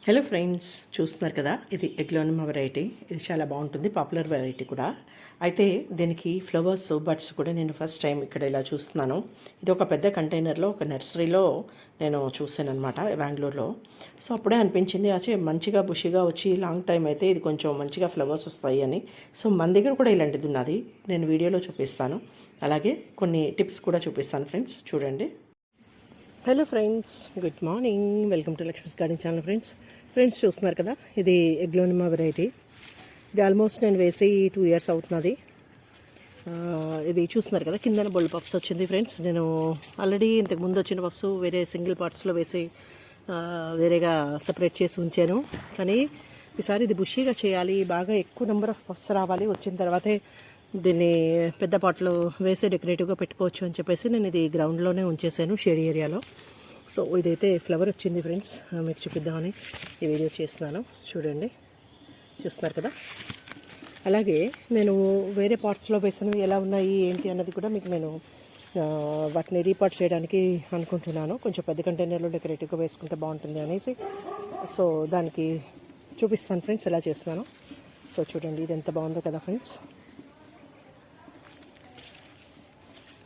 Hello friends, చూస్తున్నారు కదా, ఇది ఎగ్లోనిమా వెరైటీ. ఇది చాలా బాగుంటుంది, పాపులర్ వెరైటీ కూడా. అయితే దీనికి ఫ్లవర్స్ బడ్స్ కూడా నేను ఫస్ట్ టైం ఇక్కడ ఇలా చూస్తున్నాను. ఇది ఒక పెద్ద కంటైనర్లో ఒక నర్సరీలో నేను చూసాను అనమాట, బెంగళూరులో. సో అప్పుడే అనిపించింది అచ్చే మంచిగా బుషిగా వచ్చి లాంగ్ టైం అయితే ఇది కొంచెం మంచిగా ఫ్లవర్స్ వస్తాయి అని. సో మన దగ్గర కూడా ఇలాంటిది ఉన్నది, నేను వీడియోలో చూపిస్తాను. అలాగే కొన్ని టిప్స్ కూడా చూపిస్తాను ఫ్రెండ్స్, చూడండి. Hello friends, good morning. Welcome to Lakshmi's garden channel. Friends చూస్తున్నారు కదా, ఇది ఎగ్లోనిమా వెరైటీ. ఇది ఆల్మోస్ట్ నేను వేసి 2 years అవుతున్నది. ఇది చూస్తున్నారు కదా, కిందన బొల్డ్ పఫ్స్ వచ్చింది ఫ్రెండ్స్. నేను ఆల్రెడీ ఇంతకుముందు వచ్చిన పఫ్స్ వేరే సింగిల్ పార్ట్స్లో వేసి వేరేగా సపరేట్ చేసి ఉంచాను. కానీ ఈసారి ఇది బుషీగా చేయాలి, బాగా ఎక్కువ నెంబర్ ఆఫ్ పఫ్స్ రావాలి, వచ్చిన తర్వాతే దీన్ని పెద్ద పాట్లో వేసి డెకరేటివ్గా పెట్టుకోవచ్చు అని చెప్పేసి నేను ఇది గ్రౌండ్లోనే ఉంచేసాను, షేడ్ ఏరియాలో. సో ఇదైతే ఫ్లవర్ వచ్చింది ఫ్రెండ్స్, మీకు చూపిద్దామని ఈ వీడియో చేస్తున్నాను. చూడండి, చూస్తున్నారు కదా. అలాగే నేను వేరే పార్ట్స్లో వేసినవి ఎలా ఉన్నాయి ఏంటి అన్నది కూడా మీకు నేను వాటిని రీపార్ట్ చేయడానికి అనుకుంటున్నాను. కొంచెం పెద్ద కంటైనర్లో డెకరేటివ్గా వేసుకుంటే బాగుంటుంది అనేసి. సో దానికి చూపిస్తాను ఫ్రెండ్స్ ఎలా చేస్తున్నాను. సో చూడండి, ఇది ఎంత బాగుందో కదా ఫ్రెండ్స్.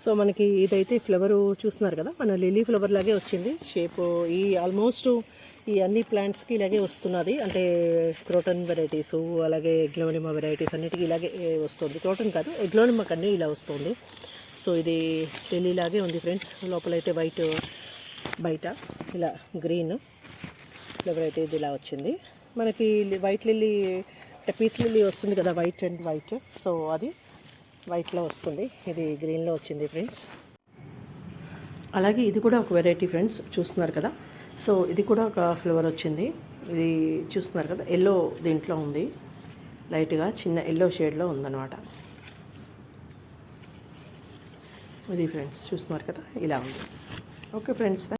సో మనకి ఇదైతే ఫ్లవరు చూస్తున్నారు కదా, మన లిల్లీ ఫ్లవర్ లాగే వచ్చింది షేపు. ఈ ఆల్మోస్ట్ ఈ అన్ని ప్లాంట్స్కి ఇలాగే వస్తున్నది, అంటే క్రోటన్ వెరైటీస్ అలాగే ఎగ్లోనిమా వెరైటీస్ అన్నిటికీ ఇలాగే వస్తుంది. క్రోటన్ కాదు, ఎగ్లోనిమా కన్నీ ఇలా వస్తుంది. సో ఇది లిల్లీ లాగే ఉంది ఫ్రెండ్స్. లోపలైతే వైట్, బయట ఇలా గ్రీన్ ఫ్లవర్ అయితే ఇది ఇలా వచ్చింది. మనకి వైట్ లిల్లీ అంటే పీస్ లిల్లీ వస్తుంది కదా, వైట్ అండ్ వైట్. సో అది వైట్లో వస్తుంది, ఇది గ్రీన్లో వచ్చింది ఫ్రెండ్స్. అలాగే ఇది కూడా ఒక వెరైటీ ఫ్రెండ్స్, చూస్తున్నారు కదా. సో ఇది కూడా ఒక ఫ్లవర్ వచ్చింది. ఇది చూస్తున్నారు కదా, ఎల్లో దీంట్లో ఉంది, లైట్గా చిన్న ఎల్లో షేడ్లో ఉందన్నమాట. ఇది ఫ్రెండ్స్ చూస్తున్నారు కదా, ఇలా ఉంది. Okay friends.